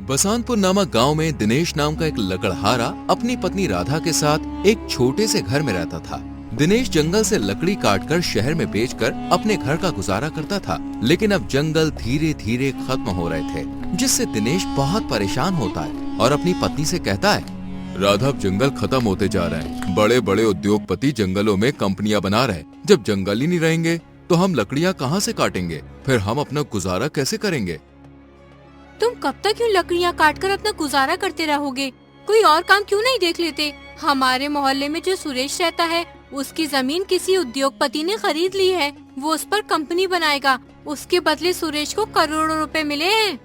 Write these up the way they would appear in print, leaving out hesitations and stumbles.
बसंतपुर नामक गांव में दिनेश नाम का एक लकड़हारा अपनी पत्नी राधा के साथ एक छोटे से घर में रहता था। दिनेश जंगल से लकड़ी काटकर शहर में बेचकर अपने घर का गुजारा करता था, लेकिन अब जंगल धीरे धीरे खत्म हो रहे थे, जिससे दिनेश बहुत परेशान होता है और अपनी पत्नी से कहता है, राधा अब जंगल खत्म होते जा रहे हैं। बड़े बड़े उद्योगपति जंगलों में कंपनियां बना रहे हैं। जब जंगल ही नहीं रहेंगे तो हम लकड़ियां कहां से काटेंगे? फिर हम अपना गुजारा कैसे करेंगे? तुम कब तक यूँ लकड़ियाँ काटकर अपना गुजारा करते रहोगे? कोई और काम क्यों नहीं देख लेते? हमारे मोहल्ले में जो सुरेश रहता है, उसकी जमीन किसी उद्योगपति ने खरीद ली है। वो उस पर कंपनी बनाएगा। उसके बदले सुरेश को करोड़ों रुपए मिले हैं।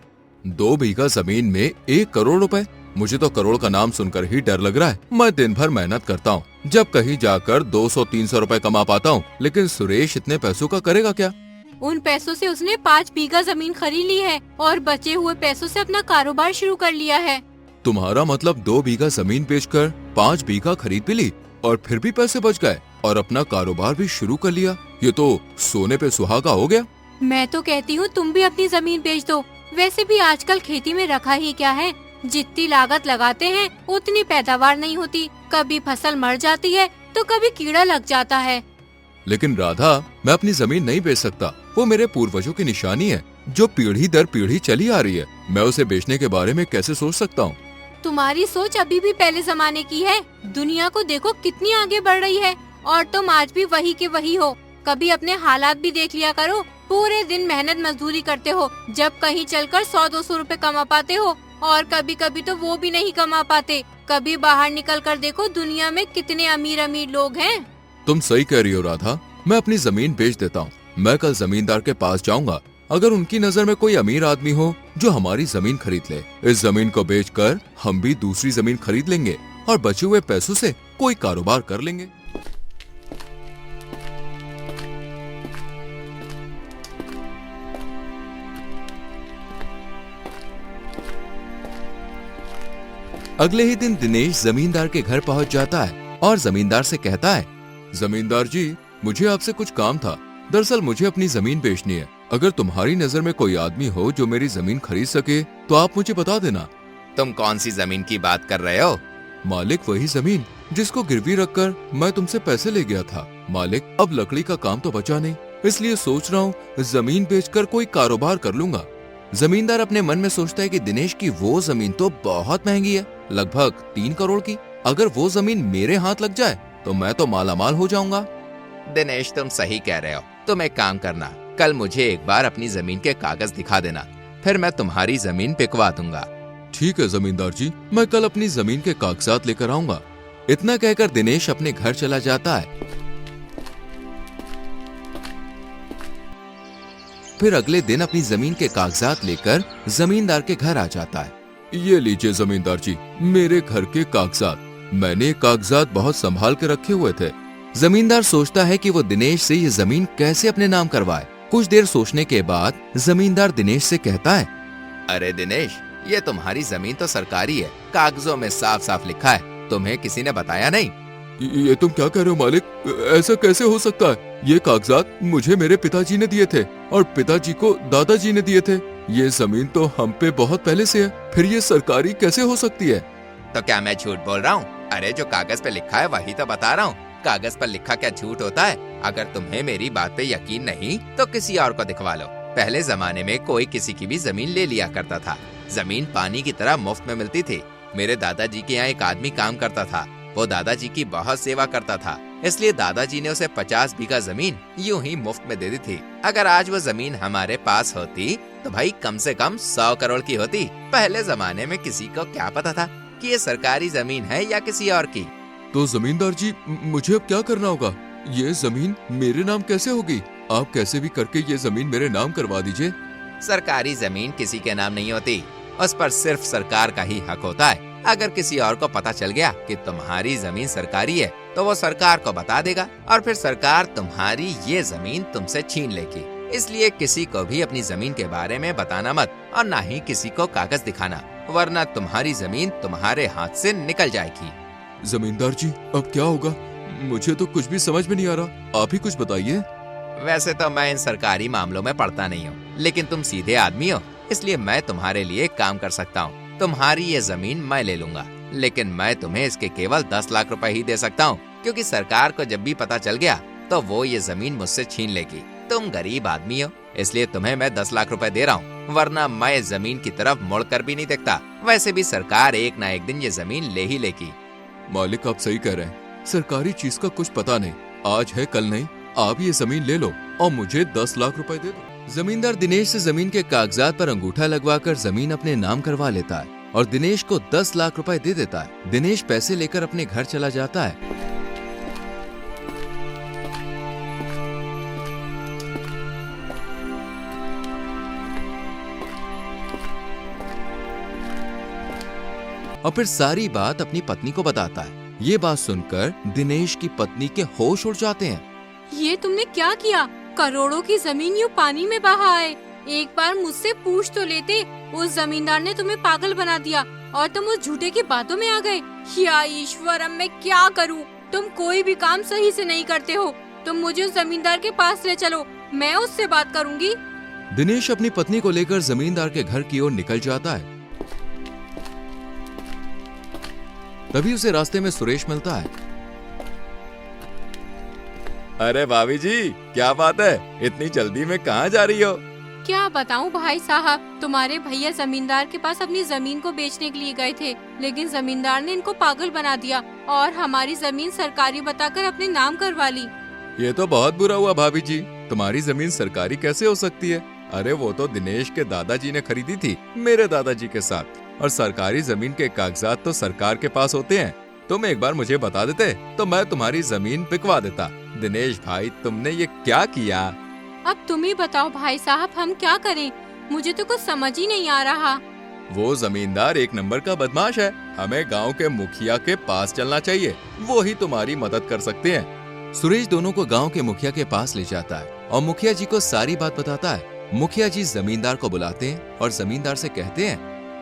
2 बीघा जमीन में 1 करोड़ रुपए? मुझे तो करोड़ का नाम सुनकर ही डर लग रहा है। मैं दिन भर मेहनत करता हूँ, जब कहीं जाकर 200-300 रुपए कमा पाता हूँ, लेकिन सुरेश इतने पैसों का करेगा क्या? उन पैसों से उसने 5 बीघा जमीन खरीद ली है और बचे हुए पैसों से अपना कारोबार शुरू कर लिया है। तुम्हारा मतलब 2 बीघा जमीन बेचकर 5 बीघा खरीद भी ली और फिर भी पैसे बच गए और अपना कारोबार भी शुरू कर लिया? ये तो सोने पे सुहागा हो गया। मैं तो कहती हूँ तुम भी अपनी जमीन बेच दो। वैसे भी आजकल खेती में रखा ही क्या है, जितनी लागत लगाते हैं उतनी पैदावार नहीं होती। कभी फसल मर जाती है तो कभी कीड़ा लग जाता है। लेकिन राधा, मैं अपनी जमीन नहीं बेच सकता। वो मेरे पूर्वजों की निशानी है, जो पीढ़ी दर पीढ़ी चली आ रही है। मैं उसे बेचने के बारे में कैसे सोच सकता हूँ? तुम्हारी सोच अभी भी पहले जमाने की है। दुनिया को देखो कितनी आगे बढ़ रही है और तुम आज भी वही के वही हो। कभी अपने हालात भी देख लिया करो। पूरे दिन मेहनत मजदूरी करते हो, जब कहीं चलकर 100-200 रुपए कमा पाते हो, और कभी कभी तो वो भी नहीं कमा पाते। कभी बाहर निकल कर देखो, दुनिया में कितने अमीर अमीर लोग हैं। तुम सही कह रही हो राधा, मैं अपनी जमीन बेच देता हूँ। मैं कल जमींदार के पास जाऊंगा। अगर उनकी नजर में कोई अमीर आदमी हो जो हमारी जमीन खरीद ले, इस जमीन को बेचकर हम भी दूसरी जमीन खरीद लेंगे और बचे हुए पैसों से कोई कारोबार कर लेंगे। अगले ही दिन दिनेश जमींदार के घर पहुंच जाता है और जमींदार से कहता है, जमींदार जी, मुझे आपसे कुछ काम था। दरअसल मुझे अपनी जमीन बेचनी है। अगर तुम्हारी नजर में कोई आदमी हो जो मेरी जमीन खरीद सके तो आप मुझे बता देना। तुम कौन सी जमीन की बात कर रहे हो? मालिक, वही जमीन जिसको गिरवी रखकर मैं तुमसे पैसे ले गया था। मालिक, अब लकड़ी का काम तो बचा नहीं, इसलिए सोच रहा हूँ जमीन बेचकर कोई कारोबार कर लूंगा। जमींदार अपने मन में सोचता है कि दिनेश की वो जमीन तो बहुत महंगी है, लगभग 3 करोड़ की। अगर वो जमीन मेरे हाथ लग जाए तो मैं तो मालामाल हो जाऊंगा। दिनेश, तुम सही कह रहे हो। तुम एक काम करना, कल मुझे एक बार अपनी जमीन के कागज दिखा देना, फिर मैं तुम्हारी जमीन बिकवा दूंगा। ठीक है जमींदार जी, मैं कल अपनी जमीन के कागजात लेकर आऊंगा। इतना कहकर दिनेश अपने घर चला जाता है। फिर अगले दिन अपनी जमीन के कागजात लेकर जमींदार के घर आ जाता है। ये लीजिए जमींदार जी, मेरे घर के कागजात। मैंने कागजात बहुत संभाल के रखे हुए थे। जमींदार सोचता है कि वो दिनेश से ये जमीन कैसे अपने नाम करवाए। कुछ देर सोचने के बाद जमींदार दिनेश से कहता है, अरे दिनेश, ये तुम्हारी जमीन तो सरकारी है, कागजों में साफ साफ लिखा है। तुम्हें किसी ने बताया नहीं? ये तुम क्या कह रहे हो मालिक? ऐसा कैसे हो सकता है? ये कागजात मुझे मेरे पिताजी ने दिए थे और पिताजी को दादाजी ने दिए थे। ये जमीन तो हम पे बहुत पहले से है, फिर ये सरकारी कैसे हो सकती है? तो क्या मैं झूठ बोल रहा हूँ? अरे जो कागज पे लिखा है वही तो बता रहा हूँ। कागज पर लिखा क्या झूठ होता है? अगर तुम्हें मेरी बात पे यकीन नहीं तो किसी और को दिखवा लो। पहले जमाने में कोई किसी की भी जमीन ले लिया करता था। जमीन पानी की तरह मुफ्त में मिलती थी। मेरे दादाजी के यहाँ एक आदमी काम करता था। वो दादाजी की बहुत सेवा करता था, इसलिए दादाजी ने उसे 50 बीघा जमीन यूं ही मुफ्त में दे दी थी। अगर आज वो जमीन हमारे पास होती तो भाई कम से कम 100 करोड़ की होती। पहले जमाने में किसी को क्या पता था कि ये सरकारी जमीन है या किसी और की। तो जमींदार जी, मुझे अब क्या करना होगा? ये जमीन मेरे नाम कैसे होगी? आप कैसे भी करके ये जमीन मेरे नाम करवा दीजिए। सरकारी जमीन किसी के नाम नहीं होती, उस पर सिर्फ सरकार का ही हक होता है। अगर किसी और को पता चल गया कि तुम्हारी जमीन सरकारी है तो वो सरकार को बता देगा और फिर सरकार तुम्हारी ये जमीन तुमसे छीन लेगी। इसलिए किसी को भी अपनी जमीन के बारे में बताना मत और ना ही किसी को कागज दिखाना, वरना तुम्हारी जमीन तुम्हारे हाथ से निकल जाएगी। जमींदार जी, अब क्या होगा? मुझे तो कुछ भी समझ में नहीं आ रहा, आप ही कुछ बताइए। वैसे तो मैं इन सरकारी मामलों में पड़ता नहीं हूँ, लेकिन तुम सीधे आदमी हो, इसलिए मैं तुम्हारे लिए काम कर सकता हूँ। तुम्हारी ये जमीन मैं ले लूंगा, लेकिन मैं तुम्हें इसके केवल 10 लाख रुपए ही दे सकता हूँ, क्योंकि सरकार को जब भी पता चल गया तो वो ये जमीन मुझसे छीन लेगी। तुम गरीब आदमी हो, इसलिए तुम्हें मैं 10 लाख रुपए दे रहा हूँ, वरना मैं इस जमीन की तरफ मुड़कर भी नहीं देखता। वैसे भी सरकार एक ना एक दिन ये जमीन ले ही लेगी। मालिक, आप सही कह रहे हैं, सरकारी चीज का कुछ पता नहीं, आज है कल नहीं। आप ये जमीन ले लो और मुझे 10 लाख रुपए दे दो। जमींदार दिनेश से जमीन के कागजात पर अंगूठा लगवाकर जमीन अपने नाम करवा लेता है और दिनेश को 10 लाख रुपए दे देता है। दिनेश पैसे लेकर अपने घर चला जाता है। और फिर सारी बात अपनी पत्नी को बताता है। ये बात सुनकर दिनेश की पत्नी के होश उड़ जाते हैं। ये तुमने क्या किया? करोड़ों की जमीन यूँ पानी में बहा है। एक बार मुझसे पूछ तो लेते। उस जमींदार ने तुम्हें पागल बना दिया और तुम उस झूठे की बातों में आ गए। या ईश्वर, अब मैं क्या करूं? तुम कोई भी काम सही से नहीं करते हो। तुम मुझे उस जमींदार के पास ले चलो, मैं उससे बात करूंगी। दिनेश अपनी पत्नी को लेकर जमींदार के घर की ओर निकल जाता है। तभी उसे रास्ते में सुरेश मिलता है। अरे भाभी जी, क्या बात है, इतनी जल्दी में कहाँ जा रही हो? क्या बताऊं भाई साहब, तुम्हारे भैया जमींदार के पास अपनी जमीन को बेचने के लिए गए थे, लेकिन जमींदार ने इनको पागल बना दिया और हमारी जमीन सरकारी बताकर अपने नाम करवा ली। ये तो बहुत बुरा हुआ भाभी जी, तुम्हारी जमीन सरकारी कैसे हो सकती है? अरे वो तो दिनेश के दादाजी ने खरीदी थी मेरे दादाजी के साथ, और सरकारी जमीन के कागजात तो सरकार के पास होते हैं। तुम एक बार मुझे बता देते तो मैं तुम्हारी जमीन बिकवा देता। दिनेश भाई, तुमने ये क्या किया? अब तुम ही बताओ भाई साहब, हम क्या करें? मुझे तो कुछ समझ ही नहीं आ रहा। वो जमींदार एक नंबर का बदमाश है। हमें गांव के मुखिया के पास चलना चाहिए, वो ही तुम्हारी मदद कर सकते हैं। सुरेश दोनों को गांव के मुखिया के पास ले जाता है और मुखिया जी को सारी बात बताता है। मुखिया जी जमींदार को बुलाते हैं और जमींदार से कहते हैं,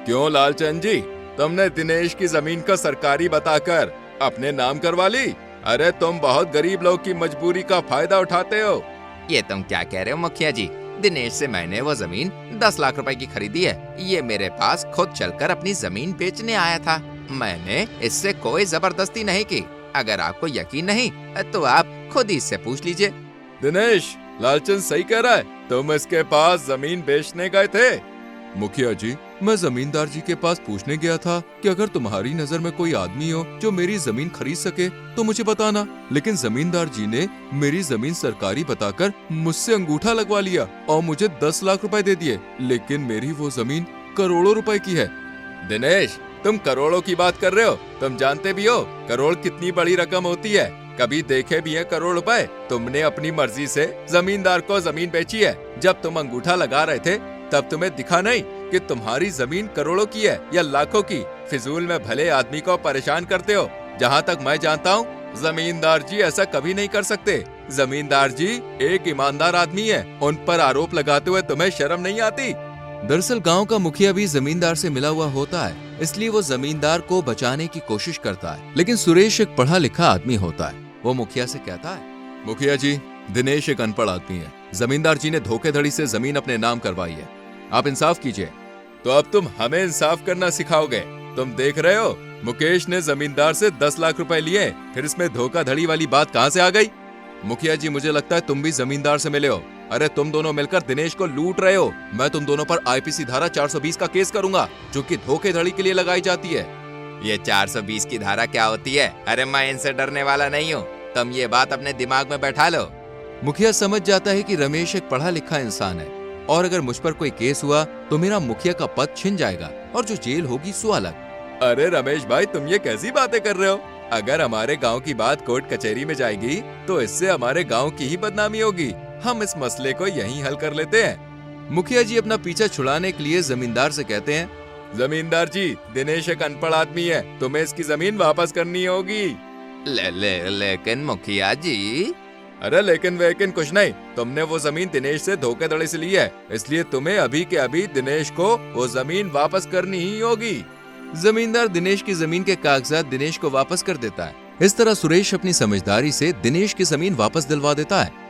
क्यों लालचंद जी, तुमने दिनेश की जमीन को सरकारी बताकर अपने नाम करवा ली? अरे तुम बहुत गरीब लोग की मजबूरी का फायदा उठाते हो। ये तुम क्या कह रहे हो मुखिया जी? दिनेश से मैंने वो जमीन 10 लाख रुपए की खरीदी है। ये मेरे पास खुद चलकर अपनी जमीन बेचने आया था। मैंने इससे कोई जबरदस्ती नहीं की। अगर आपको यकीन नहीं तो आप खुद ही इससे पूछ लीजिए। दिनेश, लालचंद सही कह रहा है, तुम इसके पास जमीन बेचने गए थे। मुखिया जी, मैं जमींदार जी के पास पूछने गया था कि अगर तुम्हारी नजर में कोई आदमी हो जो मेरी जमीन खरीद सके तो मुझे बताना, लेकिन जमींदार जी ने मेरी जमीन सरकारी बताकर मुझसे अंगूठा लगवा लिया और मुझे 10 लाख रुपए दे दिए, लेकिन मेरी वो जमीन करोड़ों रुपए की है। दिनेश, तुम करोड़ों की बात कर रहे हो, तुम जानते भी हो करोड़ कितनी बड़ी रकम होती है। कभी देखे भी है करोड़ रुपए? तुमने अपनी मर्जी से जमींदार को जमीन बेची है। जब तुम अंगूठा लगा रहे थे तब तुम्हें दिखा नहीं कि तुम्हारी जमीन करोड़ों की है या लाखों की? फिजूल में भले आदमी को परेशान करते हो। जहाँ तक मैं जानता हूँ, जमींदार जी ऐसा कभी नहीं कर सकते। जमींदार जी एक ईमानदार आदमी है, उन पर आरोप लगाते हुए तुम्हें शर्म नहीं आती? दरअसल गांव का मुखिया भी जमींदार से मिला हुआ होता है, इसलिए वो जमींदार को बचाने की कोशिश करता है। लेकिन सुरेश एक पढ़ा लिखा आदमी होता है। वो मुखिया से कहता है, मुखिया जी, दिनेश एक अनपढ़ आदमी है। जमींदार जी ने धोखेधड़ी से जमीन अपने नाम करवाई है, आप इंसाफ कीजिए। तो अब तुम हमें इंसाफ करना सिखाओगे? तुम देख रहे हो मुकेश ने जमींदार से 10 लाख रुपए लिए, फिर इसमें धोखाधड़ी वाली बात कहाँ से आ गई? मुखिया जी, मुझे लगता है तुम भी जमींदार से मिले हो। अरे तुम दोनों मिलकर दिनेश को लूट रहे हो। मैं तुम दोनों पर आईपीसी धारा 420 का केस करूंगा, जो कि धोखेधड़ी के लिए लगाई जाती है। ये 420 की धारा क्या होती है? अरे मैं इनसे डरने वाला नहीं हूँ, तुम ये बात अपने दिमाग में बैठा लो। मुखिया समझ जाता है कि रमेश एक पढ़ा लिखा इंसान है और अगर मुझ पर कोई केस हुआ तो मेरा मुखिया का पद छिन जाएगा और जो जेल होगी सो अलग। अरे रमेश भाई, तुम ये कैसी बातें कर रहे हो? अगर हमारे गांव की बात कोर्ट कचहरी में जाएगी तो इससे हमारे गांव की ही बदनामी होगी। हम इस मसले को यहीं हल कर लेते हैं। मुखिया जी अपना पीछा छुड़ाने के लिए जमींदार से कहते हैं, जमींदार जी, दिनेश एक अनपढ़ आदमी है, तुम्हें इसकी जमीन वापस करनी होगी। लेकिन मुखिया जी। अरे लेकिन वेकिन कुछ नहीं, तुमने वो जमीन दिनेश से धोखेधड़ी से ली है, इसलिए तुम्हें अभी के अभी दिनेश को वो जमीन वापस करनी ही होगी। जमींदार दिनेश की जमीन के कागजात दिनेश को वापस कर देता है। इस तरह सुरेश अपनी समझदारी से दिनेश की जमीन वापस दिलवा देता है